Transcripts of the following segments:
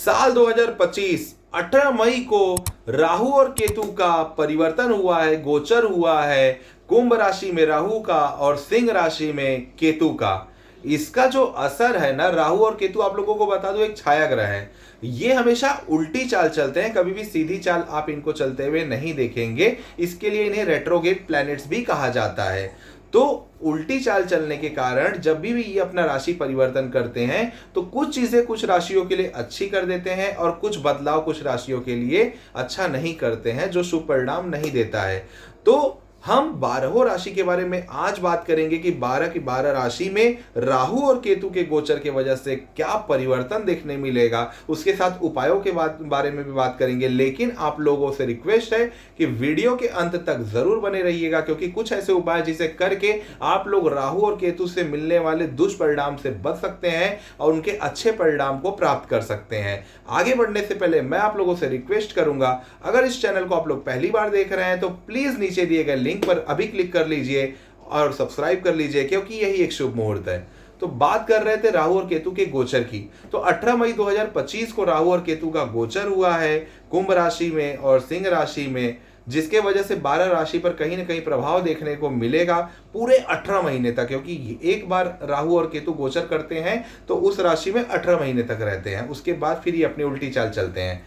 साल 2025 18 मई को राहु और केतु का परिवर्तन हुआ है, गोचर हुआ है कुंभ राशि में राहु का और सिंह राशि में केतु का। इसका जो असर है ना, राहु और केतु आप लोगों को बता दो एक छाया ग्रह है। ये हमेशा उल्टी चाल चलते हैं, कभी भी सीधी चाल आप इनको चलते हुए नहीं देखेंगे। इसके लिए इन्हें रेट्रोगेट प्लैनेट्स भी कहा जाता है। तो उल्टी चाल चलने के कारण जब भी ये अपना राशि परिवर्तन करते हैं तो कुछ चीजें कुछ राशियों के लिए अच्छी कर देते हैं और कुछ बदलाव कुछ राशियों के लिए अच्छा नहीं करते हैं, जो शुभ परिणाम नहीं देता है। तो हम 12 राशि के बारे में आज बात करेंगे कि 12 की 12 राशि में राहु और केतु के गोचर के वजह से क्या परिवर्तन देखने मिलेगा, उसके साथ उपायों के बारे में भी बात करेंगे। लेकिन आप लोगों से रिक्वेस्ट है कि वीडियो के अंत तक जरूर बने रहिएगा, क्योंकि कुछ ऐसे उपाय जिसे करके आप लोग राहु और केतु से मिलने वाले दुष्परिणाम से बच सकते हैं और उनके अच्छे परिणाम को प्राप्त कर सकते हैं। आगे बढ़ने से पहले मैं आप लोगों से रिक्वेस्ट करूंगा, अगर इस चैनल को आप लोग पहली बार देख रहे हैं तो प्लीज नीचे दिए गए लिंक पर अभी क्लिक कर लीजिए और सब्सक्राइब कर लीजिए, क्योंकि यही एक शुभ मुहूर्त है। तो बात कर रहे थे राहु और केतु के गोचर की। तो 18 मई 2025 को राहु और केतु का गोचर हुआ है कुंभ राशि में और सिंह राशि में, जिसके वजह से 12 राशि पर कहीं ना कहीं प्रभाव देखने को मिलेगा पूरे 18 महीने तक, क्योंकि एक बार राहु और केतु गोचर करते हैं तो उस राशि में 18 महीने तक रहते हैं, उसके बाद फिर ये अपनी उल्टी चाल चलते हैं।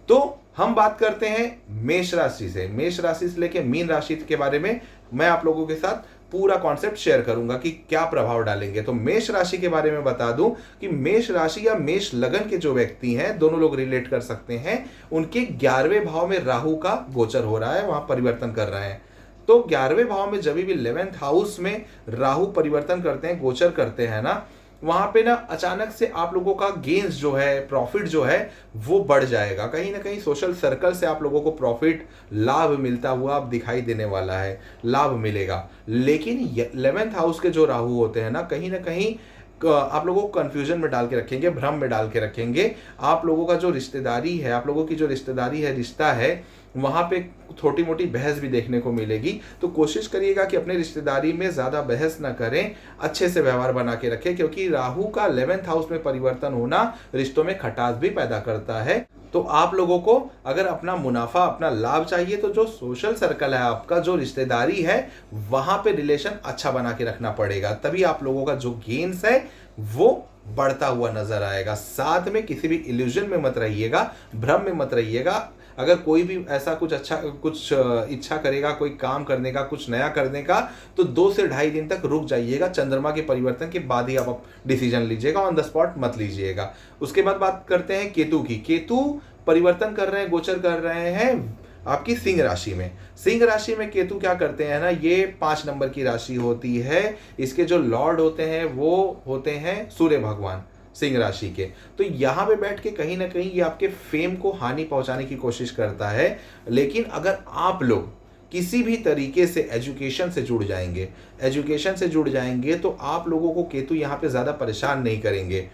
तो हम बात करते हैं मेष राशि से लेके मीन राशि के बारे में मैं आप लोगों के साथ पूरा कॉन्सेप्ट शेयर करूंगा कि क्या प्रभाव डालेंगे। तो मेष राशि के बारे में बता दूं कि मेष राशि या मेष लगन के जो व्यक्ति हैं, दोनों लोग रिलेट कर सकते हैं, उनके 11वें भाव में राहु का गोचर हो रहा है, वहां परिवर्तन कर रहे हैं। तो 11वें भाव में जब भी 11th हाउस में राहु परिवर्तन करते हैं, गोचर करते हैं ना, वहां पे ना अचानक से आप लोगों का गेन्स जो है, प्रॉफिट जो है वो बढ़ जाएगा। कहीं ना कहीं सोशल सर्कल से आप लोगों को प्रॉफिट लाभ मिलता हुआ अब दिखाई देने वाला है, लाभ मिलेगा। लेकिन 11th हाउस के जो राहु होते हैं ना कहीं आप लोगों को कंफ्यूजन में डाल के रखेंगे, भ्रम में डाल के रखेंगे। आप लोगों का जो रिश्तेदारी है, आप लोगों की जो रिश्तेदारी है, रिश्ता है, वहां पे छोटी मोटी बहस भी देखने को मिलेगी। तो कोशिश करिएगा कि अपने रिश्तेदारी में ज्यादा बहस ना करें, अच्छे से व्यवहार बना के रखें, क्योंकि राहु का 11th हाउस में परिवर्तन होना रिश्तों में खटास भी पैदा करता है। तो आप लोगों को अगर अपना मुनाफा, अपना लाभ चाहिए तो जो सोशल सर्कल है आपका, जो रिश्तेदारी है, वहां पे रिलेशन अच्छा बना के रखना पड़ेगा, तभी आप लोगों का जो गेन्स है वो बढ़ता हुआ नजर आएगा। साथ में किसी भी इल्यूजन में मत रहिएगा, भ्रम में मत रहिएगा। अगर कोई भी ऐसा कुछ अच्छा कुछ इच्छा करेगा, कोई काम करने का, कुछ नया करने का, तो 2 से ढाई दिन तक रुक जाइएगा। चंद्रमा के परिवर्तन के बाद ही आप डिसीजन लीजिएगा, ऑन द स्पॉट मत लीजिएगा। उसके बाद बात करते हैं केतु की। केतु परिवर्तन कर रहे हैं, गोचर कर रहे हैं आपकी सिंह राशि में। सिंह राशि में केतु क्या करते हैं ना, ये 5 नंबर की राशि होती है। इसके जो लॉर्ड होते हैं वो होते हैं सूर्य भगवान, सिंह राशि के। तो यहां पे बैठ के कहीं ना कहीं ये आपके फेम को हानि पहुंचाने की कोशिश करता है। लेकिन अगर आप लोग किसी भी तरीके से एजुकेशन से जुड़ जाएंगे तो आप लोगों को केतु यहाँ पे ज्यादा परेशान नहीं करेंगे।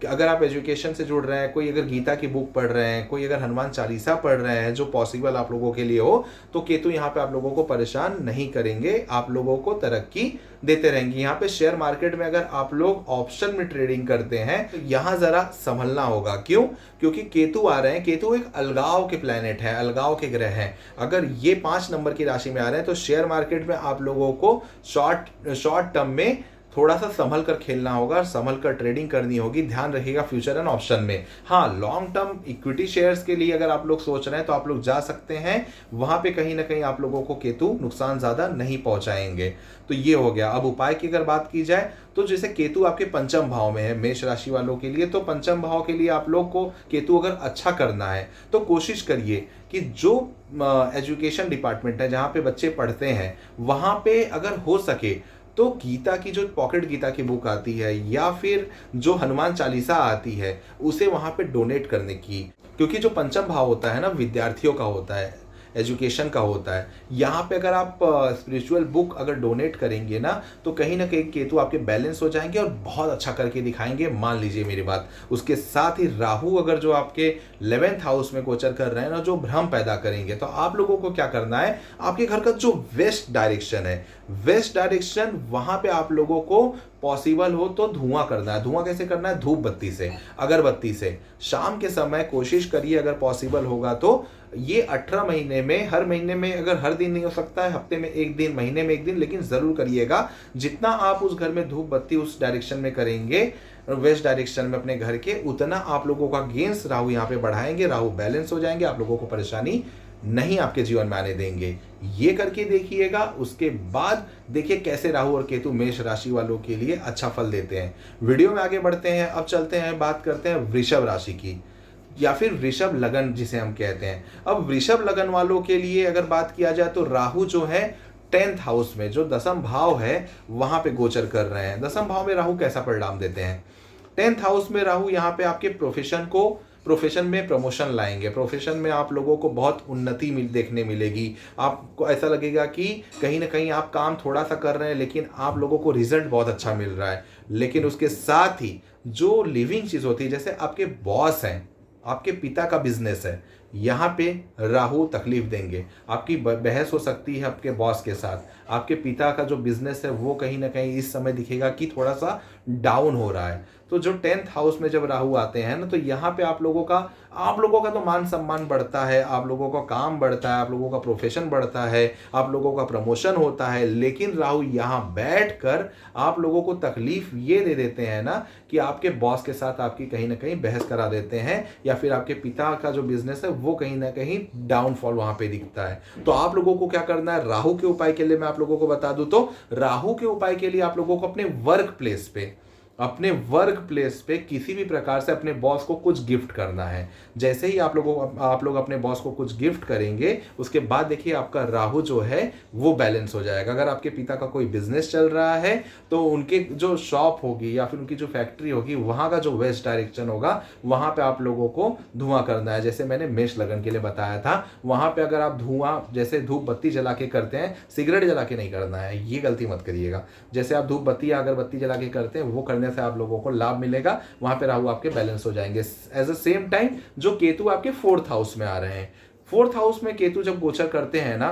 अगर आप एजुकेशन से जुड़ रहे हैं, कोई अगर गीता की बुक पढ़ रहे हैं, कोई अगर हनुमान चालीसा पढ़ रहे हैं, जो पॉसिबल आप लोगों के लिए हो, तो केतु यहाँ पे आप लोगों को परेशान नहीं करेंगे, आप लोगों को तरक्की देते रहेंगे। यहाँ पे शेयर मार्केट में अगर आप लोग ऑप्शन में ट्रेडिंग करते हैं तो यहाँ जरा संभलना होगा। क्यों? क्योंकि केतु आ रहे हैं। केतु एक अलगाव के प्लेनेट है, अलगाव के ग्रह हैं। अगर ये 5 नंबर की राशि में आ रहे हैं तो शेयर मार्केट में आप लोगों को शॉर्ट टर्म में थोड़ा सा संभल कर खेलना होगा, संभल कर ट्रेडिंग करनी होगी। ध्यान रखिएगा फ्यूचर एंड ऑप्शन में। हाँ, लॉन्ग टर्म इक्विटी शेयर्स के लिए अगर आप लोग सोच रहे हैं तो आप लोग जा सकते हैं, वहां पे कहीं ना कहीं आप लोगों को केतु नुकसान ज्यादा नहीं पहुंचाएंगे। तो ये हो गया। अब उपाय की अगर बात की जाए तो जैसे केतु आपके पंचम भाव में है मेष राशि वालों के लिए, तो पंचम भाव के लिए आप लोग को केतु अगर अच्छा करना है तो कोशिश करिए कि जो एजुकेशन डिपार्टमेंट है, जहाँ पे बच्चे पढ़ते हैं, वहां पे अगर हो सके तो गीता की जो पॉकेट गीता की बुक आती है या फिर जो हनुमान चालीसा आती है, उसे वहां पे डोनेट करने की। क्योंकि जो पंचम भाव होता है ना, विद्यार्थियों का होता है। एजुकेशन का होता है। यहाँ पे अगर आप स्पिरिचुअल बुक अगर डोनेट करेंगे ना, तो कहीं ना कहीं केतु आपके बैलेंस हो जाएंगे और बहुत अच्छा करके दिखाएंगे, मान लीजिए मेरी बात। उसके साथ ही राहु अगर जो आपके 11th हाउस में गोचर कर रहे हैं ना, जो भ्रम पैदा करेंगे, तो आप लोगों को क्या करना है, आपके घर का जो वेस्ट डायरेक्शन है, वेस्ट डायरेक्शन, वहां पे आप लोगों को पॉसिबल हो तो धुआं करना है। धुआं कैसे करना है, धूप बत्ती से, अगरबत्ती से। शाम के समय कोशिश करिए, अगर पॉसिबल होगा तो ये 18 महीने में, हर महीने में, अगर हर दिन नहीं हो सकता है, हफ्ते में एक दिन, महीने में एक दिन, लेकिन जरूर करिएगा। जितना आप उस घर में धूप बत्ती उस डायरेक्शन में करेंगे, वेस्ट डायरेक्शन में अपने घर के, उतना आप लोगों का गेंस राहु यहाँ पे बढ़ाएंगे, राहु बैलेंस हो जाएंगे, आप लोगों को परेशानी नहीं आपके जीवन में आने देंगे। ये करके देखिएगा। उसके बाद देखिए कैसे राहु और केतु मेष राशि वालों के लिए अच्छा फल देते हैं। वीडियो में आगे बढ़ते हैं। अब चलते हैं, बात करते हैं वृषभ राशि की, या फिर वृषभ लगन जिसे हम कहते हैं। अब वृषभ लगन वालों के लिए अगर बात किया जाए तो राहु जो है 10th हाउस में, जो दसम भाव है, वहां पे गोचर कर रहे हैं। दसम भाव में राहु कैसा परिणाम देते हैं, 10th हाउस में राहु यहाँ पे आपके प्रोफेशन में प्रमोशन लाएंगे। प्रोफेशन में आप लोगों को बहुत उन्नति देखने मिलेगी। आपको ऐसा लगेगा कि कहीं ना कहीं आप काम थोड़ा सा कर रहे हैं, लेकिन आप लोगों को रिजल्ट बहुत अच्छा मिल रहा है। लेकिन उसके साथ ही जो लिविंग चीज होती है, जैसे आपके बॉस हैं, आपके पिता का बिजनेस है, यहाँ पे राहु तकलीफ देंगे। आपकी बहस हो सकती है आपके बॉस के साथ। आपके पिता का जो बिजनेस है वो कहीं ना कहीं इस समय दिखेगा कि थोड़ा सा डाउन हो रहा है। तो जो 10th हाउस में जब राहु आते हैं ना, तो यहाँ पे आप लोगों का तो मान सम्मान बढ़ता है, आप लोगों का काम बढ़ता है, आप लोगों का प्रोफेशन बढ़ता है, आप लोगों का प्रमोशन होता है। लेकिन राहु यहाँ बैठकर आप लोगों को तकलीफ ये दे देते हैं ना, कि आपके बॉस के साथ आपकी कहीं ना कहीं बहस करा देते हैं, या फिर आपके पिता का जो बिजनेस है वो कहीं ना कहीं डाउनफॉल वहां पे दिखता है। तो आप लोगों को क्या करना है, राहु के उपाय के लिए मैं आप लोगों को बता दूं तो, राहु के उपाय के लिए आप लोगों को अपने वर्क प्लेस पे किसी भी प्रकार से अपने बॉस को कुछ गिफ्ट करना है। जैसे ही आप लोग अपने बॉस को कुछ गिफ्ट करेंगे, उसके बाद देखिए आपका राहु जो है वो बैलेंस हो जाएगा। अगर आपके पिता का कोई बिजनेस चल रहा है, तो उनके जो शॉप होगी या फिर उनकी जो फैक्ट्री होगी, वहां का जो वेस्ट डायरेक्शन होगा, वहां पे आप लोगों को धुआं करना है। जैसे मैंने मेष लगन के लिए बताया था, वहां पे अगर आप धुआं, जैसे धूप बत्ती जला के करते हैं, सिगरेट जला के नहीं करना है, ये गलती मत करिएगा। जैसे आप धूप बत्ती या अगरबत्ती जला के करते हैं, वो करने से आप लोगों को लाभ मिलेगा, वहां पे राहु आपके बैलेंस हो जाएंगे। एज अ सेम टाइम जो केतु आपके 4th हाउस में आ रहे हैं, 4th हाउस में केतु जब गोचर करते हैं ना,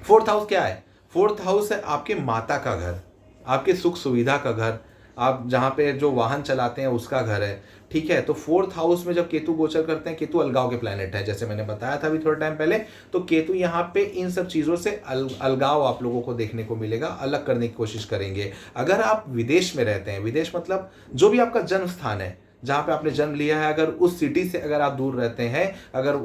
4th हाउस क्या है, 4th हाउस है आपके माता का घर, आपके सुख सुविधा का घर, आप जहाँ पे जो वाहन चलाते हैं उसका घर है। ठीक है, तो 4th हाउस में जब केतु गोचर करते हैं, केतु अलगाव के प्लैनेट है, जैसे मैंने बताया था अभी थोड़ा टाइम पहले। तो केतु यहाँ पे इन सब चीज़ों से अलगाव आप लोगों को देखने को मिलेगा, अलग करने की कोशिश करेंगे। अगर आप विदेश में रहते हैं, विदेश मतलब जो भी आपका जन्म स्थान है, जहाँ पे आपने जन्म लिया है, अगर उस सिटी से अगर आप दूर रहते हैं, अगर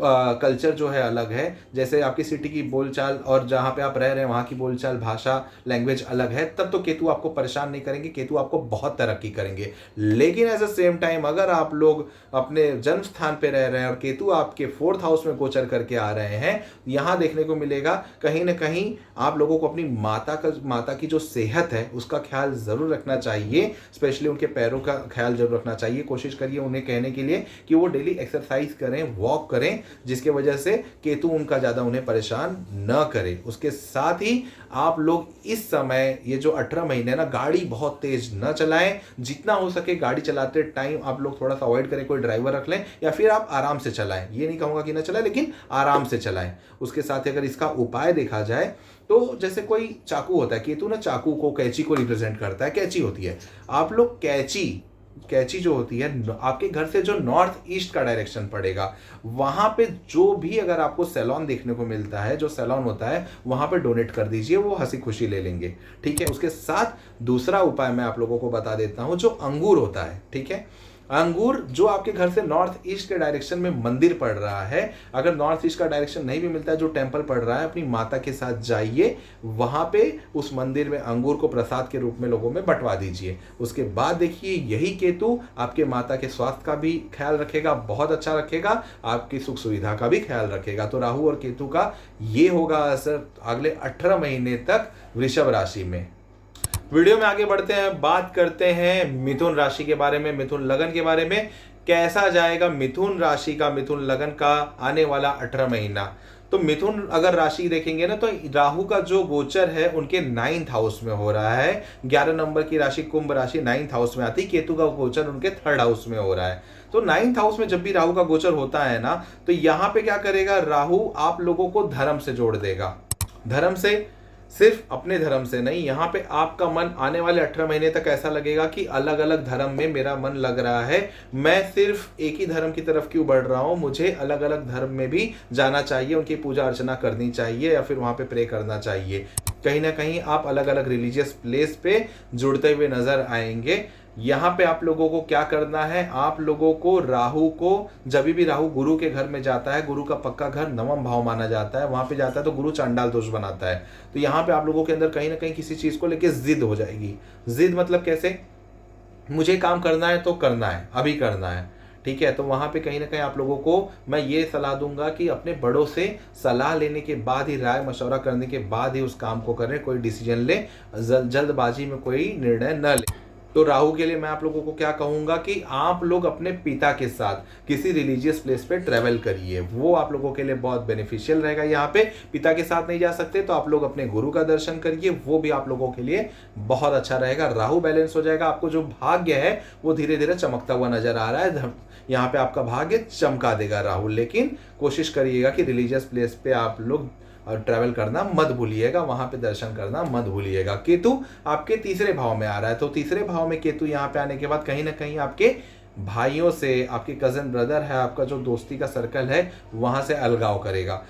कल्चर जो है अलग है, जैसे आपकी सिटी की बोलचाल और जहाँ पे आप रह रहे हैं वहाँ की बोलचाल, भाषा, लैंग्वेज अलग है, तब तो केतु आपको परेशान नहीं करेंगे, केतु आपको बहुत तरक्की करेंगे। लेकिन एज अ सेम टाइम अगर आप लोग अपने जन्म स्थान पे रह रहे हैं और केतु आपके 4th हाउस में गोचर करके आ रहे हैं, यहाँ देखने को मिलेगा कहीं ना कहीं आप लोगों को अपनी माता की जो सेहत है उसका ख्याल जरूर रखना चाहिए। स्पेशली उनके पैरों का ख्याल जरूर रखना चाहिए। कोशिश करिए उन्हें कहने के लिए कि वो डेली एक्सरसाइज करें, वॉक करें, जिसके वजह से केतु उनका ज़्यादा उन्हें परेशान न करे। उसके साथ ही आप लोग इस समय ये जो 18 महीने ना, गाड़ी बहुत तेज न चलाएं। जितना हो सके गाड़ी चलाते टाइम आप लोग थोड़ा सा अवॉइड करें, कोई ड्राइवर रख लें या फिर आप आराम से चलाएं। ये नहीं कहूँगा कि ना चलाएं, लेकिन आराम से चलाएं। उसके साथ ही अगर इसका उपाय देखा जाए तो जैसे कोई चाकू होता है, केतु ना चाकू को, कैंची को रिप्रेजेंट करता है, कैंची होती है। आप लोग कैंची जो होती है, आपके घर से जो नॉर्थ ईस्ट का डायरेक्शन पड़ेगा, वहां पे जो भी अगर आपको सैलून देखने को मिलता है, जो सैलून होता है, वहां पे डोनेट कर दीजिए, वो हंसी खुशी ले लेंगे। ठीक है, उसके साथ दूसरा उपाय मैं आप लोगों को बता देता हूं, जो अंगूर होता है। ठीक है, अंगूर जो आपके घर से नॉर्थ ईस्ट के डायरेक्शन में मंदिर पड़ रहा है, अगर नॉर्थ ईस्ट का डायरेक्शन नहीं भी मिलता है, जो टेंपल पड़ रहा है, अपनी माता के साथ जाइए, वहां पे उस मंदिर में अंगूर को प्रसाद के रूप में लोगों में बंटवा दीजिए। उसके बाद देखिए यही केतु आपके माता के स्वास्थ्य का भी ख्याल रखेगा, बहुत अच्छा रखेगा, आपकी सुख सुविधा का भी ख्याल रखेगा। तो राहु और केतु का ये होगा असर अगले 18 महीने तक वृषभ राशि में। वीडियो में आगे बढ़ते हैं, बात करते हैं मिथुन राशि के बारे में, मिथुन लगन के बारे में। कैसा जाएगा मिथुन राशि का, मिथुन लगन का आने वाला 18 महीना। तो मिथुन अगर राशि देखेंगे ना, तो राहु का जो गोचर है उनके 9th हाउस में हो रहा है। 11 नंबर की राशि कुंभ राशि 9th हाउस में आती है, केतु का गोचर उनके 3rd हाउस में हो रहा है। तो 9th हाउस में जब भी राहु का गोचर होता है ना, तो यहां पे क्या करेगा, राहु आप लोगों को धर्म से जोड़ देगा। धर्म से, सिर्फ अपने धर्म से नहीं, यहाँ पे आपका मन आने वाले 18 महीने तक ऐसा लगेगा कि अलग अलग धर्म में मेरा मन लग रहा है, मैं सिर्फ एक ही धर्म की तरफ क्यों बढ़ रहा हूँ, मुझे अलग अलग धर्म में भी जाना चाहिए, उनकी पूजा अर्चना करनी चाहिए या फिर वहाँ पे प्रे करना चाहिए। कहीं ना कहीं आप अलग अलग रिलीजियस प्लेस पे जुड़ते हुए नजर आएंगे। यहाँ पे आप लोगों को क्या करना है, आप लोगों को राहु को, जब भी राहु गुरु के घर में जाता है, गुरु का पक्का घर नवम भाव माना जाता है, वहां पे जाता है तो गुरु चांडाल दोष बनाता है। तो यहाँ पे आप लोगों के अंदर कहीं ना कहीं किसी चीज को लेके जिद हो जाएगी। जिद मतलब कैसे, मुझे काम करना है तो करना है, अभी करना है, ठीक है। तो वहां पे कहीं ना कहीं आप लोगों को मैं ये सलाह दूंगा कि अपने बड़ों से सलाह लेने के बाद ही, राय मशवरा करने के बाद ही उस काम को करें, कोई डिसीजन ले, जल्दबाजी में कोई निर्णय न ले। तो राहु के लिए मैं आप लोगों को क्या कहूंगा कि आप लोग अपने पिता के साथ किसी रिलीजियस प्लेस पे ट्रेवल करिए, वो आप लोगों के लिए बहुत बेनिफिशियल रहेगा। यहाँ पे पिता के साथ नहीं जा सकते तो आप लोग अपने गुरु का दर्शन करिए, वो भी आप लोगों के लिए बहुत अच्छा रहेगा। राहु बैलेंस हो जाएगा, आपको जो भाग्य है वो धीरे धीरे चमकता हुआ नजर आ रहा है। यहाँ पे आपका भाग्य चमका देगा राहु, लेकिन कोशिश करिएगा कि रिलीजियस प्लेस पे आप लोग और ट्रैवल करना मत भूलिएगा, वहां पे दर्शन करना मत भूलिएगा। केतु आपके 3रे भाव में आ रहा है, तो 3रे भाव में केतु यहाँ पे आने के बाद कहीं ना कहीं आपके भाइयों से, आपके कजन ब्रदर है, आपका जो दोस्ती का सर्कल है वहां से अलगाव करेगा।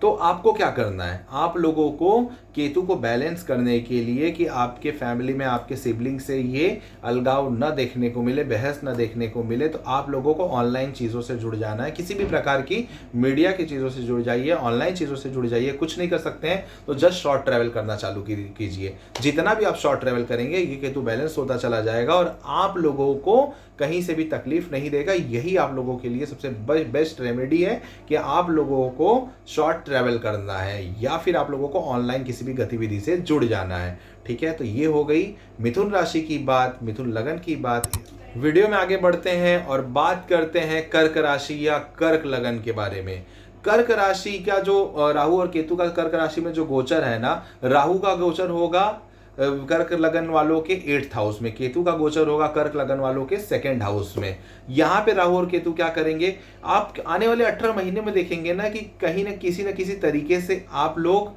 तो आपको क्या करना है, आप लोगों को केतु को बैलेंस करने के लिए कि आपके फैमिली में आपके सिबलिंग से ये अलगाव न देखने को मिले, बहस न देखने को मिले, तो आप लोगों को ऑनलाइन चीज़ों से जुड़ जाना है। किसी भी प्रकार की मीडिया की चीज़ों से जुड़ जाइए, ऑनलाइन चीज़ों से जुड़ जाइए। कुछ नहीं कर सकते हैं तो जस्ट शॉर्ट ट्रैवल करना चालू कीजिए। जितना भी आप शॉर्ट ट्रैवल करेंगे ये केतु बैलेंस होता चला जाएगा और आप लोगों को कहीं से भी तकलीफ नहीं देगा। यही आप लोगों के लिए सबसे बेस्ट रेमेडी है कि आप लोगों को शॉर्ट ट्रैवल करना है या फिर आप लोगों को ऑनलाइन किसी भी गतिविधि से जुड़ जाना है, ठीक है। तो ये हो गई मिथुन राशि की बात, मिथुन लगन की बात। वीडियो में आगे बढ़ते हैं और बात करते हैं कर्क राशि या कर्क लगन के बारे में। कर्क राशि का जो राहु और केतु का कर्क राशि में जो गोचर है ना, राहु का गोचर होगा कर्क लगन वालों के 8th हाउस में, केतु का गोचर होगा कर्क लगन वालों के 2nd हाउस में। यहाँ पे राहु और केतु क्या करेंगे, आप आने वाले 18 महीने में देखेंगे ना कि कहीं ना किसी तरीके से आप लोग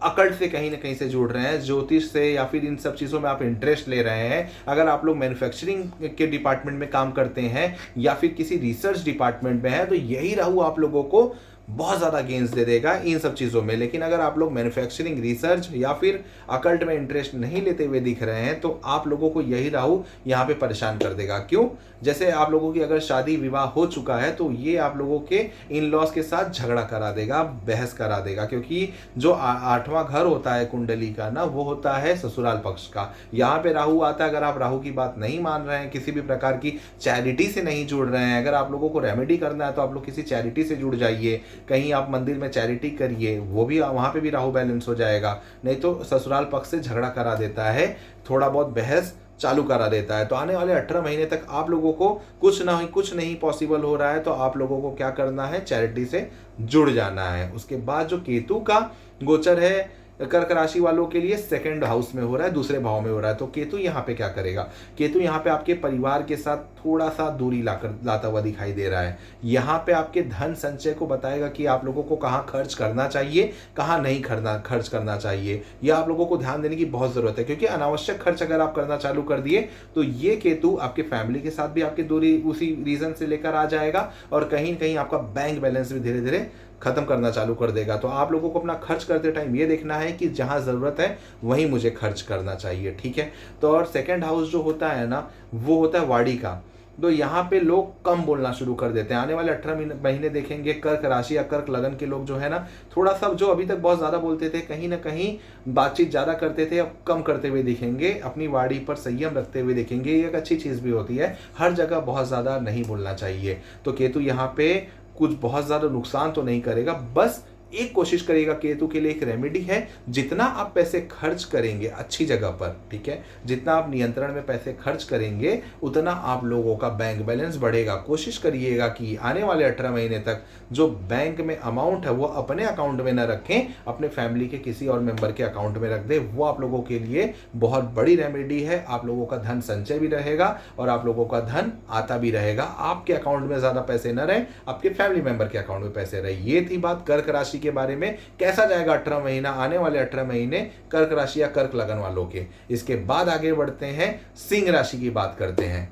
अकल्ट से कहीं ना कहीं से जुड़ रहे हैं, ज्योतिष से या फिर इन सब चीज़ों में आप इंटरेस्ट ले रहे हैं। अगर आप लोग मैन्युफैक्चरिंग के डिपार्टमेंट में काम करते हैं या फिर किसी रिसर्च डिपार्टमेंट में है, तो यही राहु आप लोगों को बहुत ज़्यादा गेंस दे देगा इन सब चीज़ों में। लेकिन अगर आप लोग मैन्युफैक्चरिंग, रिसर्च या फिर अकल्ट में इंटरेस्ट नहीं लेते हुए दिख रहे हैं, तो आप लोगों को यही राहु यहाँ पे परेशान कर देगा। क्यों, जैसे आप लोगों की अगर शादी विवाह हो चुका है तो ये आप लोगों के इन लॉज के साथ झगड़ा करा देगा, बहस करा देगा, क्योंकि जो 8वां घर होता है कुंडली का ना, वो होता है ससुराल पक्ष का। यहाँ पे राहु आता है। अगर आप राहु की बात नहीं मान रहे हैं, किसी भी प्रकार की चैरिटी से नहीं जुड़ रहे हैं, अगर आप लोगों को रेमेडी करना है तो आप लोग किसी चैरिटी से जुड़ जाइए, कहीं आप मंदिर में चैरिटी करिए, वो भी वहां पे भी राहु बैलेंस हो जाएगा। नहीं तो ससुराल पक्ष से झगड़ा करा देता है, थोड़ा बहुत बहस चालू करा देता है। तो आने वाले 18 महीने तक आप लोगों को कुछ नहीं पॉसिबल हो रहा है, तो आप लोगों को क्या करना है, चैरिटी से जुड़ जाना है। उसके बाद जो केतु का गोचर है कर्क राशि वालों के लिए 2nd हाउस में हो रहा है, 2रे भाव में हो रहा है। तो केतु यहाँ पे क्या करेगा, केतु यहाँ पे आपके परिवार के साथ थोड़ा सा दूरी लाता हुआ दिखाई दे रहा है। यहाँ पे आपके धन संचय को बताएगा कि आप लोगों को कहाँ खर्च करना चाहिए, कहाँ नहीं खर्च करना चाहिए। यह आप लोगों को ध्यान देने की बहुत जरूरत है, क्योंकि अनावश्यक खर्च अगर आप करना चालू कर दिए तो ये केतु आपके फैमिली के साथ भी आपकी दूरी उसी रीजन से लेकर आ जाएगा और कहीं कहीं आपका बैंक बैलेंस भी धीरे धीरे खत्म करना चालू कर देगा। तो आप लोगों को अपना खर्च करते टाइम ये देखना है कि जहां जरूरत है वहीं मुझे खर्च करना चाहिए, ठीक है। तो और 2nd हाउस जो होता है ना, वो होता है वाड़ी का। तो यहाँ पे लोग कम बोलना शुरू कर देते हैं। आने वाले 18 महीने देखेंगे कर्क राशि या कर्क लगन के लोग जो है ना, थोड़ा सा जो अभी तक बहुत ज्यादा बोलते थे, कहीं ना कहीं बातचीत ज्यादा करते थे, अब कम करते हुए दिखेंगे, अपनी वाड़ी पर संयम रखते हुए दिखेंगे। ये एक अच्छी चीज भी होती है, हर जगह बहुत ज्यादा नहीं बोलना चाहिए। तो केतु यहाँ पे कुछ बहुत ज्यादा नुकसान तो नहीं करेगा, बस एक कोशिश करिएगा, केतु के लिए एक रेमेडी है, जितना आप पैसे खर्च करेंगे अच्छी जगह पर, ठीक है, जितना आप नियंत्रण में पैसे खर्च करेंगे उतना आप लोगों का बैंक बैलेंस बढ़ेगा। कोशिश करिएगा कि आने वाले 18 महीने तक जो बैंक में अमाउंट है वो अपने अकाउंट में न रखें, अपने फैमिली के किसी और मेंबर के अकाउंट में रख दे। वो आप लोगों के लिए बहुत बड़ी रेमेडी है। आप लोगों का धन संचय भी रहेगा और आप लोगों का धन आता भी रहेगा। आपके अकाउंट में ज्यादा पैसे न रहे, आपके फैमिली मेंबर के अकाउंट में पैसे रहे। ये थी बात कर्क राशि के बारे में। कैसा जाएगा 18 महीना, आने वाले 18 महीने कर्क राशि या कर्क लगन वालों के। इसके बाद आगे बढ़ते हैं, सिंह राशि की बात करते हैं।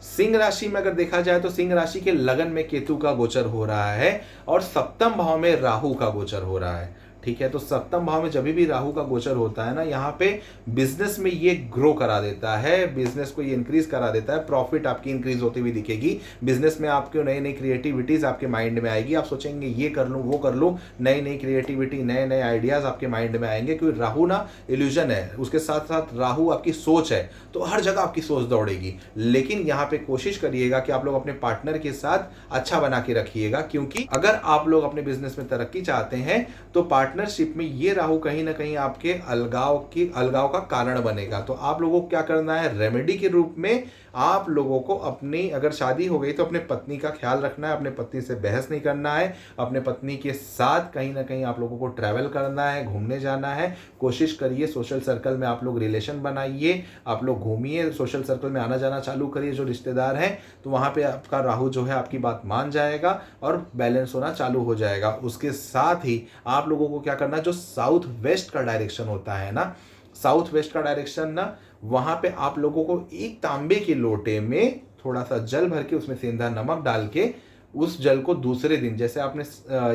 सिंह राशि में अगर देखा जाए तो सिंह राशि के लगन में केतु का गोचर हो रहा है और सप्तम भाव में राहु का गोचर हो रहा है, ठीक है। तो सप्तम भाव में जब भी राहु का गोचर होता है ना, यहाँ पे बिजनेस में ये ग्रो करा देता है, बिजनेस को ये इंक्रीज करा देता है। प्रॉफिट आपकी इंक्रीज होती हुई दिखेगी। बिजनेस में आपको नई नई क्रिएटिविटीज आपके माइंड में आएगी। आप सोचेंगे ये कर लूँ वो कर लूँ, नई नई क्रिएटिविटी, नए नए आइडियाज आपके माइंड में आएंगे। क्योंकि राहु ना इल्यूजन है, उसके साथ साथ राहु आपकी सोच है, तो हर जगह आपकी सोच दौड़ेगी। लेकिन यहाँ पे कोशिश करिएगा कि आप लोग अपने पार्टनर के साथ अच्छा बना के रखिएगा, क्योंकि अगर आप लोग अपने बिजनेस में तरक्की चाहते हैं तो पार्टनरशिप में ये राहु कहीं ना कहीं आपके अलगाव का कारण बनेगा। तो आप लोगों को क्या करना है, रेमेडी के रूप में आप लोगों को अपनी, अगर शादी हो गई तो अपने पत्नी का ख्याल रखना है, अपने पत्नी से बहस नहीं करना है, अपने पत्नी के साथ कहीं ना कहीं आप लोगों को ट्रैवल करना है, घूमने जाना है। कोशिश करिए सोशल सर्कल में आप लोग रिलेशन बनाइए, आप लोग घूमिए, सोशल सर्कल में आना जाना चालू करिए जो रिश्तेदार हैं, तो वहाँ पे आपका राहु जो है आपकी बात मान जाएगा और बैलेंस होना चालू हो जाएगा। उसके साथ ही आप लोगों को क्या करना है, जो साउथ वेस्ट का डायरेक्शन होता है ना, साउथ वेस्ट का डायरेक्शन ना, वहां पे आप लोगों को एक तांबे के लोटे में थोड़ा सा जल भर के उसमें सेंधा नमक डाल के उस जल को दूसरे दिन, जैसे आपने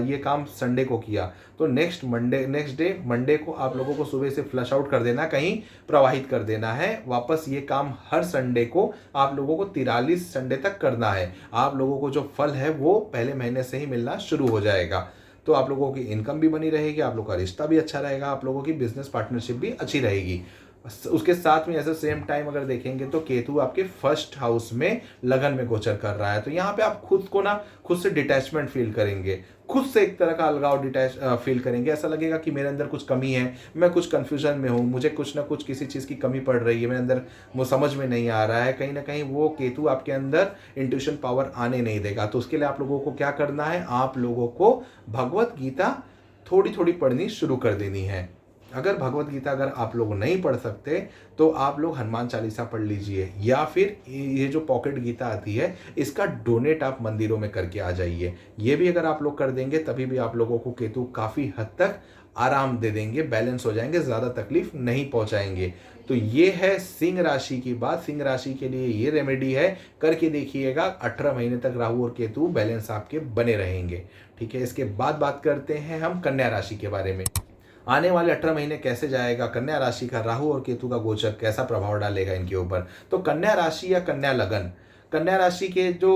ये काम संडे को किया तो नेक्स्ट डे मंडे को आप लोगों को सुबह से फ्लश आउट कर देना, कहीं प्रवाहित कर देना है वापस। ये काम हर संडे को आप लोगों को 43 संडे तक करना है। आप लोगों को जो फल है वो पहले महीने से ही मिलना शुरू हो जाएगा। तो आप लोगों की इनकम भी बनी रहेगी, आप लोगों का रिश्ता भी अच्छा रहेगा, आप लोगों की बिजनेस पार्टनरशिप भी अच्छी रहेगी। उसके साथ में ऐसे सेम टाइम अगर देखेंगे तो केतु आपके फर्स्ट हाउस में लगन में गोचर कर रहा है। तो यहाँ पे आप खुद से डिटैचमेंट फील करेंगे, खुद से एक तरह का अलगाव फील करेंगे। ऐसा लगेगा कि मेरे अंदर कुछ कमी है, मैं कुछ कंफ्यूजन में हूँ, मुझे कुछ ना कुछ किसी चीज़ की कमी पड़ रही है, मेरे अंदर वो समझ में नहीं आ रहा है। कहीं ना कहीं वो केतु आपके अंदर इंट्यूशन पावर आने नहीं देगा। तो उसके लिए आप लोगों को क्या करना है, आप लोगों को भगवत गीता थोड़ी थोड़ी पढ़नी शुरू कर देनी है। अगर भगवत गीता अगर आप लोग नहीं पढ़ सकते तो आप लोग हनुमान चालीसा पढ़ लीजिए, या फिर ये जो पॉकेट गीता आती है इसका डोनेट आप मंदिरों में करके आ जाइए। ये भी अगर आप लोग कर देंगे तभी भी आप लोगों को केतु काफ़ी हद तक आराम दे देंगे, बैलेंस हो जाएंगे, ज़्यादा तकलीफ नहीं पहुंचाएंगे। तो ये है सिंह राशि की बात। सिंह राशि के लिए ये रेमेडी है, करके देखिएगा। 18 महीने तक राहु और केतु बैलेंस आपके बने रहेंगे, ठीक है। इसके बाद बात करते हैं हम कन्या राशि के बारे में। आने वाले 18 महीने कैसे जाएगा, कन्या राशि का राहु और केतु का गोचर कैसा प्रभाव डालेगा इनके ऊपर। तो कन्या राशि या कन्या लगन, कन्या राशि के जो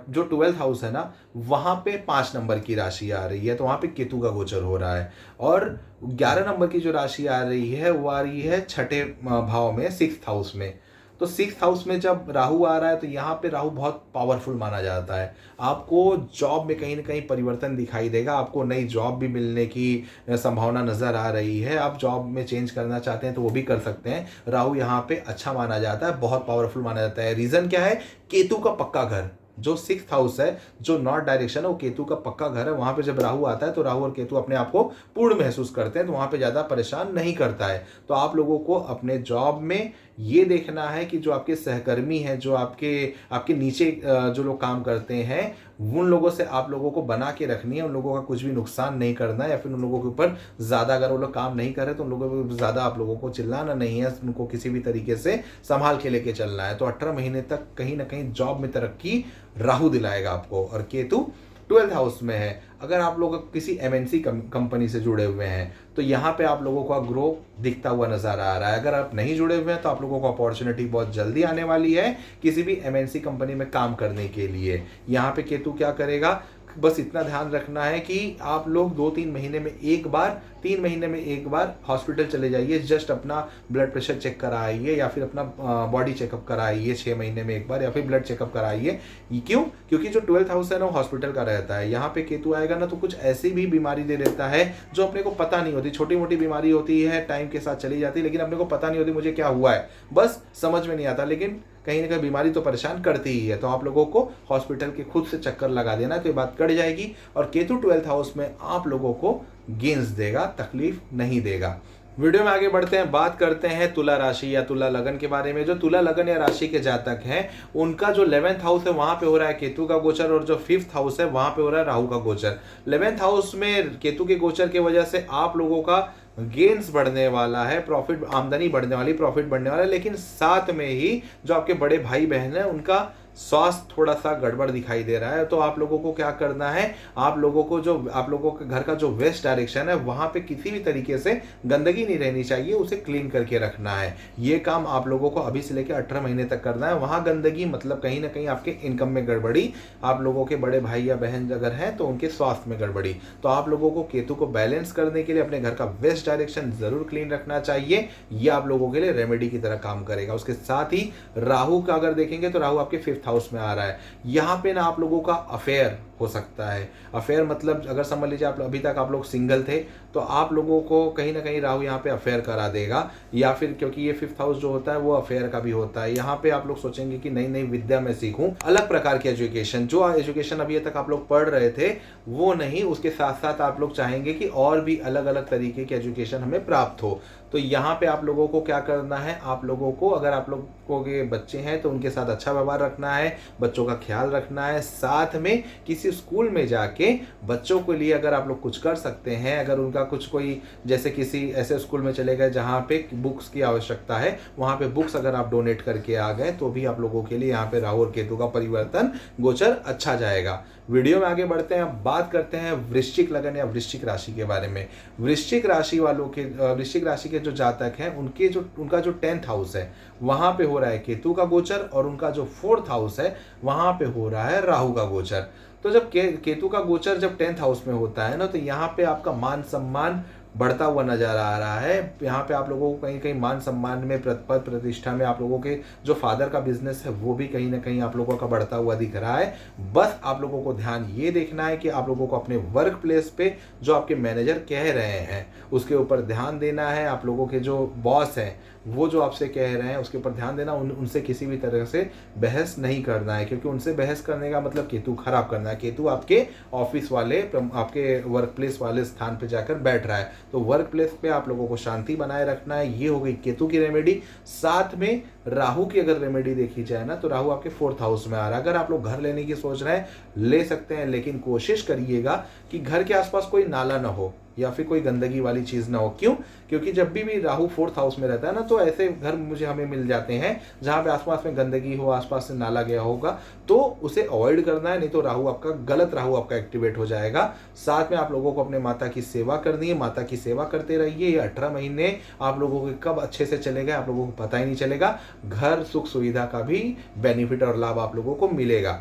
12th हाउस है ना, वहाँ पे 5 नंबर की राशि आ रही है, तो वहाँ पे केतु का गोचर हो रहा है। और 11 नंबर की जो राशि आ रही है वो आ रही है छठे भाव में, 6th हाउस में। तो 6th हाउस में जब राहु आ रहा है तो यहाँ पे राहु बहुत पावरफुल माना जाता है। आपको जॉब में कहीं ना कहीं परिवर्तन दिखाई देगा, आपको नई जॉब भी मिलने की संभावना नजर आ रही है। आप जॉब में चेंज करना चाहते हैं तो वो भी कर सकते हैं। राहु यहाँ पे अच्छा माना जाता है, बहुत पावरफुल माना जाता है। रीजन क्या है, केतु का पक्का घर, जो 6th हाउस है, जो नॉर्थ डायरेक्शन है, वो केतु का पक्का घर है। वहां पे जब राहु आता है तो राहु और केतु अपने आप को पूर्ण महसूस करते हैं, तो वहां पे ज्यादा परेशान नहीं करता है। तो आप लोगों को अपने जॉब में ये देखना है कि जो आपके सहकर्मी हैं, जो आपके नीचे जो लोग काम करते हैं, उन लोगों से आप लोगों को बना के रखनी है। उन लोगों का कुछ भी नुकसान नहीं करना है, या फिर उन लोगों के ऊपर ज़्यादा, अगर वो लोग काम नहीं कर रहे तो उन लोगों को ज़्यादा आप लोगों को चिल्लाना नहीं है, उनको किसी भी तरीके से संभाल के लेके चलना है। तो 18 महीने तक कहीं ना कहीं जॉब में तरक्की राहु दिलाएगा आपको। और केतु 12th हाउस में है। अगर आप लोग किसी MNC कंपनी से जुड़े हुए हैं तो यहाँ पे आप लोगों का ग्रो दिखता हुआ नजर आ रहा है। अगर आप नहीं जुड़े हुए हैं तो आप लोगों को अपॉर्चुनिटी बहुत जल्दी आने वाली है किसी भी MNC कंपनी में काम करने के लिए। यहाँ पे केतु क्या करेगा, बस इतना ध्यान रखना है कि आप लोग 2-3 महीने में एक बार, 3 महीने में एक बार हॉस्पिटल चले जाइए, जस्ट अपना ब्लड प्रेशर चेक कराइए या फिर अपना बॉडी चेकअप कराइए 6 महीने में एक बार, या फिर ब्लड चेकअप कराइए। क्यों? क्योंकि जो 12th हाउस है ना, वो हॉस्पिटल का रहता है। यहाँ पे केतु आएगा ना, तो कुछ ऐसी भी बीमारी दे देता है जो अपने को पता नहीं होती। छोटी मोटी बीमारी होती है, टाइम के साथ चली जाती है, लेकिन अपने को पता नहीं होती मुझे क्या हुआ है, बस समझ में नहीं आता, लेकिन कहीं ना कहीं बीमारी तो परेशान करती ही है। तो आप लोगों को हॉस्पिटल के खुद से चक्कर लगा देना, तो ये बात कट जाएगी। और केतु 12th हाउस में आप लोगों को गेंस देगा, तकलीफ नहीं देगा। वीडियो में आगे बढ़ते हैं, बात करते हैं तुला राशि या तुला लगन के बारे में। जो तुला लगन या राशि के जातक हैं, उनका जो 11th हाउस है वहां पे हो रहा है केतु का गोचर, और जो 5th हाउस है वहां पे हो रहा है राहु का गोचर। 11th हाउस में केतु के गोचर की वजह से आप लोगों का गेन्स बढ़ने वाला है, प्रॉफिट, आमदनी बढ़ने वाली, प्रॉफिट बढ़ने वाला है। लेकिन साथ में ही जो आपके बड़े भाई बहन है, उनका स्वास्थ्य थोड़ा सा गड़बड़ दिखाई दे रहा है। तो आप लोगों को क्या करना है, आप लोगों के घर का जो वेस्ट डायरेक्शन है, वहां पे किसी भी तरीके से गंदगी नहीं रहनी चाहिए, उसे क्लीन करके रखना है। ये काम आप लोगों को अभी से लेकर 18 महीने तक करना है। वहां गंदगी मतलब कहीं ना कहीं आपके इनकम में गड़बड़ी, आप लोगों के बड़े भाई या बहन अगर हैं तो उनके स्वास्थ्य में गड़बड़ी। तो आप लोगों को केतु को बैलेंस करने के लिए अपने घर का वेस्ट डायरेक्शन जरूर क्लीन रखना चाहिए। ये आप लोगों के लिए रेमेडी की तरह काम करेगा। उसके साथ ही राहु का अगर देखेंगे तो राहु आपके 5th हाउस में आ रहा है। यहाँ पे ना आप लोगों का अफेयर हो सकता है। अफेयर मतलब अगर समझ लीजिए आप अभी तक आप लोग सिंगल थे, तो आप लोगों को कहीं ना कहीं राहु यहाँ पे अफेयर करा देगा, या फिर क्योंकि ये 5th हाउस जो होता है वो अफेयर का भी होता है। यहाँ पे आप लोग सोचेंगे कि नई नई विद्या मैं सीखूं, अलग प्रकार की एजुकेशन, जो एजुकेशन अभी तक आप लोग पढ़ रहे थे वो नहीं, उसके साथ साथ आप लोग चाहेंगे कि और भी अलग अलग तरीके की एजुकेशन हमें प्राप्त हो। तो यहाँ पे आप लोगों को क्या करना है, आप लोगों को, अगर आप लोगों के बच्चे हैं तो उनके साथ अच्छा व्यवहार रखना है, बच्चों का ख्याल रखना है। साथ में किसी स्कूल में जाके बच्चों के लिए अगर आप लोग कुछ कर सकते हैं, अगर उनका कुछ कोई, जैसे किसी ऐसे स्कूल में चले गए जहाँ पे बुक्स की आवश्यकता है, वहाँ पे बुक्स अगर आप डोनेट करके आ गए तो भी आप लोगों के लिए यहाँ पे राहु और केतु का परिवर्तन गोचर अच्छा जाएगा। वीडियो में आगे बढ़ते हैं, बात करते हैं वृश्चिक लगन या वृश्चिक राशि के बारे में। वृश्चिक राशि वालों के, वृश्चिक राशि के जो जातक हैं, उनका जो 10th हाउस है वहां पे हो रहा है केतु का गोचर, और उनका जो 4th हाउस है वहां पे हो रहा है राहु का गोचर। तो जब केतु का गोचर जब 10th हाउस में होता है ना, तो यहाँ पे आपका मान सम्मान बढ़ता हुआ नजर आ रहा है। यहाँ पे आप लोगों को कहीं कहीं मान सम्मान में, पद प्रतिष्ठा में, आप लोगों के जो फादर का बिजनेस है वो भी कहीं ना कहीं आप लोगों का बढ़ता हुआ दिख रहा है। बस आप लोगों को ध्यान ये देखना है कि आप लोगों को अपने वर्क प्लेस पे जो आपके मैनेजर कह रहे हैं उसके ऊपर ध्यान देना है। आप लोगों के जो बॉस हैं वो जो आपसे कह रहे हैं उसके ऊपर ध्यान देना, उनसे किसी भी तरह से बहस नहीं करना है, क्योंकि उनसे बहस करने का मतलब केतु खराब करना है। केतु आपके ऑफिस वाले, आपके वर्क प्लेस वाले स्थान पे जाकर बैठ रहा है। तो वर्क प्लेस पे आप लोगों को शांति बनाए रखना है। ये हो गई केतु की रेमेडी। साथ में राहु की अगर रेमेडी देखी जाए ना, तो राहु आपके 4th हाउस में आ रहा है। अगर आप लोग घर लेने की सोच रहे हैं, ले सकते हैं, लेकिन कोशिश करिएगा कि घर के आसपास कोई नाला ना हो या फिर कोई गंदगी वाली चीज ना हो। क्यों? क्योंकि जब भी राहु 4th हाउस में रहता है ना, तो ऐसे घर हमें मिल जाते हैं जहां पे आसपास में गंदगी हो, आसपास से नाला गया होगा, तो उसे अवॉइड करना है, नहीं तो राहु आपका, गलत राहु आपका एक्टिवेट हो जाएगा। साथ में आप लोगों को अपने माता की सेवा करनी है, माता की सेवा करते रहिए। ये 18 महीने आप लोगों के कब अच्छे से चले गए आप लोगों को पता ही नहीं चलेगा। घर सुख सुविधा का भी बेनिफिट और लाभ आप लोगों को मिलेगा।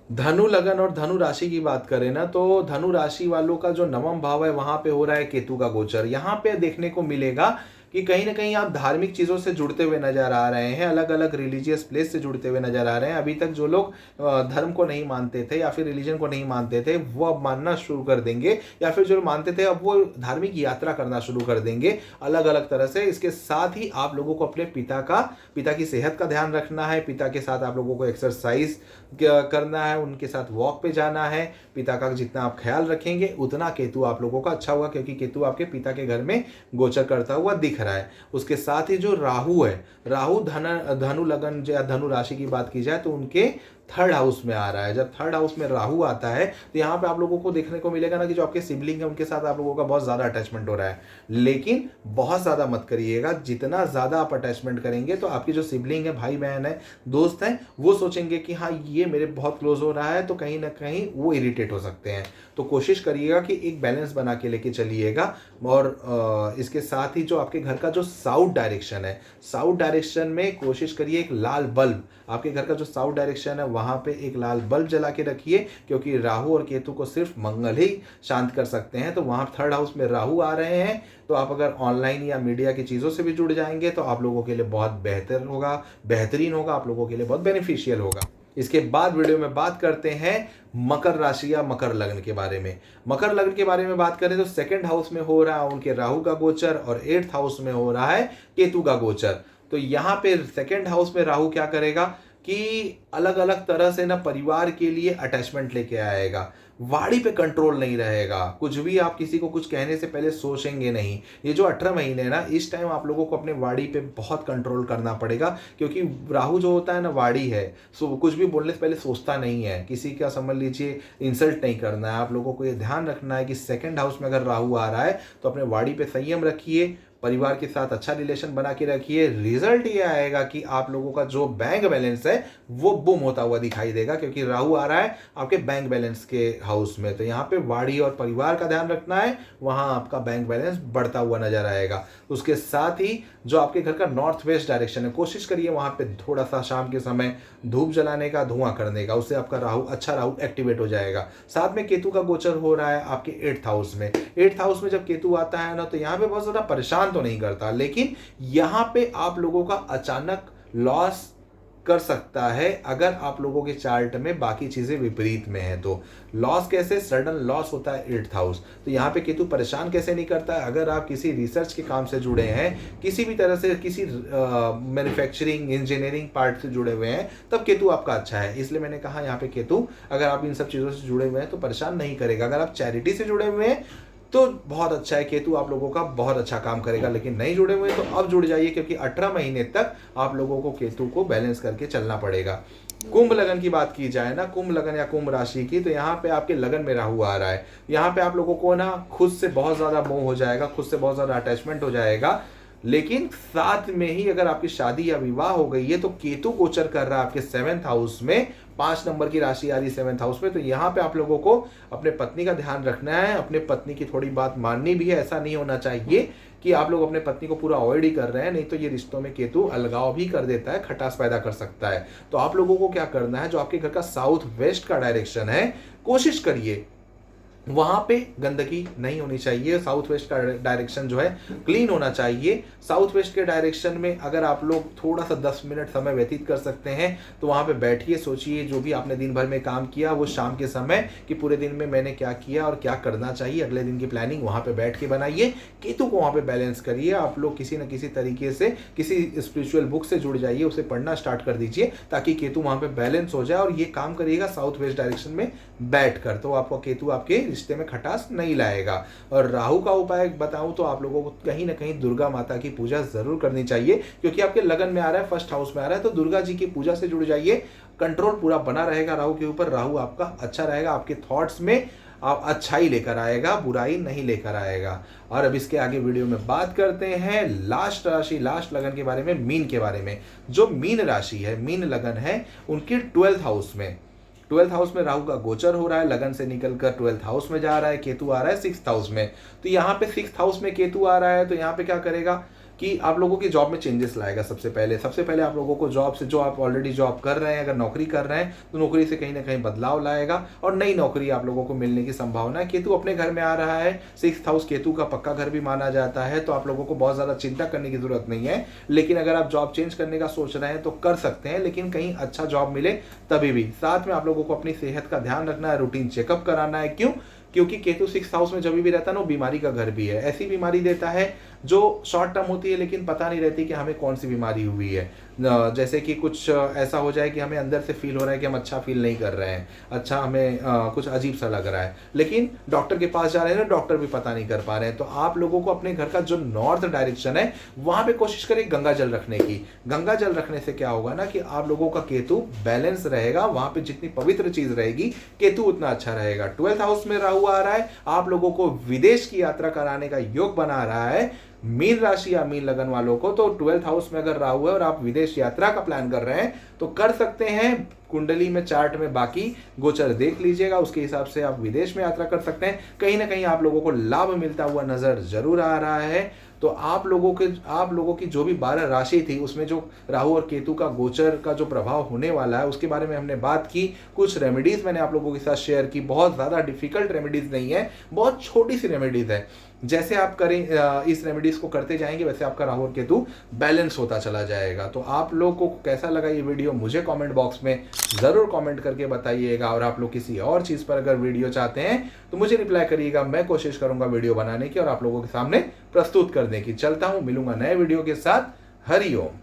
धनु लगन और धनु राशि की बात करें ना, तो धनु राशि वालों का जो 9वां भाव है वहां पे हो रहा है केतु का गोचर। यहाँ पे देखने को मिलेगा कि कहीं ना कहीं आप धार्मिक चीज़ों से जुड़ते हुए नजर आ रहे हैं, अलग अलग रिलीजियस प्लेस से जुड़ते हुए नजर आ रहे हैं। अभी तक जो लोग धर्म को नहीं मानते थे या फिर रिलीजन को नहीं मानते थे, वो अब मानना शुरू कर देंगे, या फिर जो मानते थे अब वो धार्मिक यात्रा करना शुरू कर देंगे अलग अलग तरह से। इसके साथ ही आप लोगों को अपने पिता की सेहत का ध्यान रखना है। पिता के साथ आप लोगों को एक्सरसाइज करना है, उनके साथ वॉक पे जाना है। पिता का जितना आप ख्याल रखेंगे उतना केतु आप लोगों का अच्छा होगा, क्योंकि केतु आपके पिता के घर में गोचर करता हुआ दिख रहा है। उसके साथ ही जो राहु है, राहु धनु लगन या धनु राशि की बात की जाए तो उनके 3rd हाउस में आ रहा है। जब 3rd हाउस में राहु आता है तो यहाँ पे आप लोगों को देखने को मिलेगा ना कि जो आपके सिबलिंग है उनके साथ आप लोगों का बहुत ज्यादा अटैचमेंट हो रहा है। लेकिन बहुत ज्यादा मत करिएगा, जितना ज्यादा आप अटैचमेंट करेंगे तो आपकी जो सिबलिंग है, भाई बहन है, दोस्त हैं, वो सोचेंगे कि हाँ ये मेरे बहुत क्लोज हो रहा है, तो कहीं ना कहीं वो इरिटेट हो सकते हैं। तो कोशिश करिएगा कि एक बैलेंस बना के लेके चलिएगा। और इसके साथ ही जो आपके घर का जो साउथ डायरेक्शन है, साउथ डायरेक्शन में कोशिश करिए एक लाल बल्ब, आपके घर का जो साउथ डायरेक्शन है वहाँ पे एक लाल बल्ब जला के रखिए, क्योंकि राहु और केतु को सिर्फ मंगल ही शांत कर सकते हैं। तो वहाँ थर्ड हाउस में राहु आ रहे हैं, तो आप अगर ऑनलाइन या मीडिया की चीज़ों से भी जुड़ जाएंगे तो आप लोगों के लिए बहुत बेहतरीन होगा, आप लोगों के लिए बहुत बेनिफिशियल होगा। इसके बाद वीडियो में बात करते हैं मकर राशि या मकर लग्न के बारे में। मकर लग्न के बारे में बात करें तो सेकंड हाउस में हो रहा है उनके राहु का गोचर और 8th हाउस में हो रहा है केतु का गोचर। तो यहाँ पे सेकंड हाउस में राहु क्या करेगा कि अलग अलग तरह से ना परिवार के लिए अटैचमेंट लेके आएगा, वाणी पे कंट्रोल नहीं रहेगा, कुछ भी आप किसी को कुछ कहने से पहले सोचेंगे नहीं। ये जो 18 महीने ना, इस टाइम आप लोगों को अपने वाणी पे बहुत कंट्रोल करना पड़ेगा, क्योंकि राहु जो होता है ना वाणी है, सो कुछ भी बोलने से पहले सोचता नहीं है, किसी का समझ लीजिए इंसल्ट नहीं करना है। आप लोगों को ये ध्यान रखना है कि सेकंड हाउस में अगर राहु आ रहा है तो अपने वाणी पे संयम रखिए, परिवार के साथ अच्छा रिलेशन बना के रखिए। रिजल्ट ये आएगा कि आप लोगों का जो बैंक बैलेंस है वो बुम होता हुआ दिखाई देगा, क्योंकि राहु आ रहा है आपके बैंक बैलेंस के हाउस में। तो यहाँ पे वाणी और परिवार का ध्यान रखना है, वहाँ आपका बैंक बैलेंस बढ़ता हुआ नजर आएगा। उसके साथ ही जो आपके घर का नॉर्थ वेस्ट डायरेक्शन है, कोशिश करिए वहाँ पे थोड़ा सा शाम के समय धूप जलाने का, धुआं करने का, उससे आपका राहु एक्टिवेट हो जाएगा। साथ में केतु का गोचर हो रहा है आपके 8th हाउस में। 8th हाउस में जब केतु आता है ना, तो यहाँ पे बहुत ज्यादा परेशान तो नहीं करता, लेकिन यहाँ पे आप लोगों का अचानक लॉस कर सकता है अगर आप लोगों के चार्ट में बाकी चीजें विपरीत में है। तो लॉस कैसे, सडन लॉस होता है 8th हाउस। तो यहाँ पे केतु परेशान कैसे नहीं करता है, अगर आप किसी रिसर्च के काम से जुड़े हैं, किसी भी तरह से किसी मैन्युफैक्चरिंग इंजीनियरिंग पार्ट से जुड़े हुए हैं, तब केतु आपका अच्छा है। इसलिए मैंने कहा यहाँ पे केतु अगर आप इन सब चीजों से जुड़े हुए हैं तो परेशान नहीं करेगा। अगर आप चैरिटी से जुड़े हुए हैं तो बहुत अच्छा है, केतु आप लोगों का बहुत अच्छा काम करेगा। लेकिन नहीं जुड़े हुए तो अब जुड़ जाइए, क्योंकि 18 महीने तक आप लोगों को केतु को बैलेंस करके चलना पड़ेगा। कुंभ लगन की बात की जाए ना, कुंभ लगन या कुंभ राशि की, तो यहाँ पे आपके लगन में राहु आ रहा है। यहाँ पे आप लोगों को ना खुद से बहुत ज्यादा मोह हो जाएगा, खुद से बहुत ज्यादा अटैचमेंट हो जाएगा। लेकिन साथ में ही अगर आपकी शादी या विवाह हो गई है तो केतु गोचर कर रहा है आपके 7th हाउस में, 5 नंबर की राशि आ रही 7th हाउस में। तो यहाँ पे आप लोगों को अपने पत्नी का ध्यान रखना है, अपने पत्नी की थोड़ी बात माननी भी है। ऐसा नहीं होना चाहिए कि आप लोग अपने पत्नी को पूरा अवॉइड ही कर रहे हैं, नहीं तो ये रिश्तों में केतु अलगाव भी कर देता है, खटास पैदा कर सकता है। तो आप लोगों को क्या करना है, जो आपके घर का साउथ वेस्ट का डायरेक्शन है, कोशिश करिए वहां पे गंदगी नहीं होनी चाहिए। साउथ वेस्ट का डायरेक्शन जो है क्लीन होना चाहिए। साउथ वेस्ट के डायरेक्शन में अगर आप लोग थोड़ा सा 10 मिनट समय व्यतीत कर सकते हैं तो वहां पे बैठिए, सोचिए जो भी आपने दिन भर में काम किया वो शाम के समय कि पूरे दिन में मैंने क्या किया और क्या करना चाहिए, अगले दिन की प्लानिंग वहां पे बैठ के बनाइए। केतु को वहां पे बैलेंस करिए। आप लोग किसी न किसी तरीके से किसी स्पिरिचुअल बुक से जुड़ जाइए, उसे पढ़ना स्टार्ट कर दीजिए ताकि केतु वहां पे बैलेंस हो जाए। और ये काम करिएगा साउथ वेस्ट डायरेक्शन में बैठ कर, तो आपका केतु आपके रिश्ते में खटास नहीं लाएगा। और राहु का उपाय बताऊं तो आप लोगों को कहीं ना कहीं दुर्गा माता की पूजा जरूर करनी चाहिए, क्योंकि आपके लगन में आ रहा है, 1st हाउस में आ रहा है, तो दुर्गा जी की पूजा से जुड़ जाइए। कंट्रोल पूरा बना रहेगा राहु के ऊपर, राहु आपका अच्छा रहेगा, आपके थॉट्स में आप अच्छाई लेकर आएगा, बुराई नहीं लेकर आएगा। और अब इसके आगे वीडियो में बात करते हैं लास्ट राशि, लास्ट लगन के बारे में, मीन के बारे में। जो मीन राशि है, मीन लगन है, उनके 12th हाउस में, 12th हाउस में राहु का गोचर हो रहा है, लगन से निकलकर 12th हाउस में जा रहा है। केतु आ रहा है 6th हाउस में। तो यहाँ पे 6th हाउस में केतु आ रहा है, तो यहाँ पे क्या करेगा कि आप लोगों की जॉब में चेंजेस लाएगा। सबसे पहले आप लोगों को जॉब से, जो आप ऑलरेडी जॉब कर रहे हैं, अगर नौकरी कर रहे हैं तो नौकरी से कहीं ना कहीं बदलाव लाएगा और नई नौकरी आप लोगों को मिलने की संभावना है। केतु अपने घर में आ रहा है, 6th हाउस केतु का पक्का घर भी माना जाता है, तो आप लोगों को बहुत ज्यादा चिंता करने की जरूरत नहीं है। लेकिन अगर आप जॉब चेंज करने का सोच रहे हैं तो कर सकते हैं, लेकिन कहीं अच्छा जॉब मिले तभी भी। साथ में आप लोगों को अपनी सेहत का ध्यान रखना है, रूटीन चेकअप कराना है। क्यों? क्योंकि केतु 6th हाउस में जब भी रहता है ना, वो बीमारी का घर भी है। ऐसी बीमारी देता है जो शॉर्ट टर्म होती है, लेकिन पता नहीं रहती कि हमें कौन सी बीमारी हुई है। जैसे कि कुछ ऐसा हो जाए कि हमें अंदर से फील हो रहा है कि हम अच्छा फील नहीं कर रहे हैं, अच्छा हमें कुछ अजीब सा लग रहा है, लेकिन डॉक्टर के पास जा रहे हैं ना, डॉक्टर भी पता नहीं कर पा रहे हैं। तो आप लोगों को अपने घर का जो नॉर्थ डायरेक्शन है वहां पे कोशिश करें गंगा जल रखने की। गंगा जल रखने से क्या होगा ना कि आप लोगों का केतु बैलेंस रहेगा, वहां पे जितनी पवित्र चीज रहेगी केतु उतना अच्छा रहेगा। 12th हाउस में राहु आ रहा है, आप लोगों को विदेश की यात्रा कराने का योग बना रहा है। मीन राशि या मीन लगन वालों को तो 12th हाउस में अगर राहु है और आप विदेश यात्रा का प्लान कर रहे हैं तो कर सकते हैं। कुंडली में, चार्ट में बाकी गोचर देख लीजिएगा, उसके हिसाब से आप विदेश में यात्रा कर सकते हैं। कहीं ना कहीं आप लोगों को लाभ मिलता हुआ नजर जरूर आ रहा है। तो आप लोगों की जो भी 12 राशि थी उसमें जो राहु और केतु का गोचर का जो प्रभाव होने वाला है उसके बारे में हमने बात की। कुछ रेमेडीज मैंने आप लोगों के साथ शेयर की, बहुत ज़्यादा डिफिकल्ट रेमेडीज नहीं है, बहुत छोटी सी रेमेडीज है। जैसे आप करें इस रेमेडीज को करते जाएंगे वैसे आपका राहु और केतु बैलेंस होता चला जाएगा। तो आप लोग को कैसा लगा ये वीडियो मुझे कमेंट बॉक्स में ज़रूर कमेंट करके बताइएगा। और आप लोग किसी और चीज़ पर अगर वीडियो चाहते हैं तो मुझे रिप्लाई करिएगा, मैं कोशिश करूंगा वीडियो बनाने की और आप लोगों के सामने प्रस्तुत करने की। चलता हूं, मिलूंगा नए वीडियो के साथ। हरि ओम।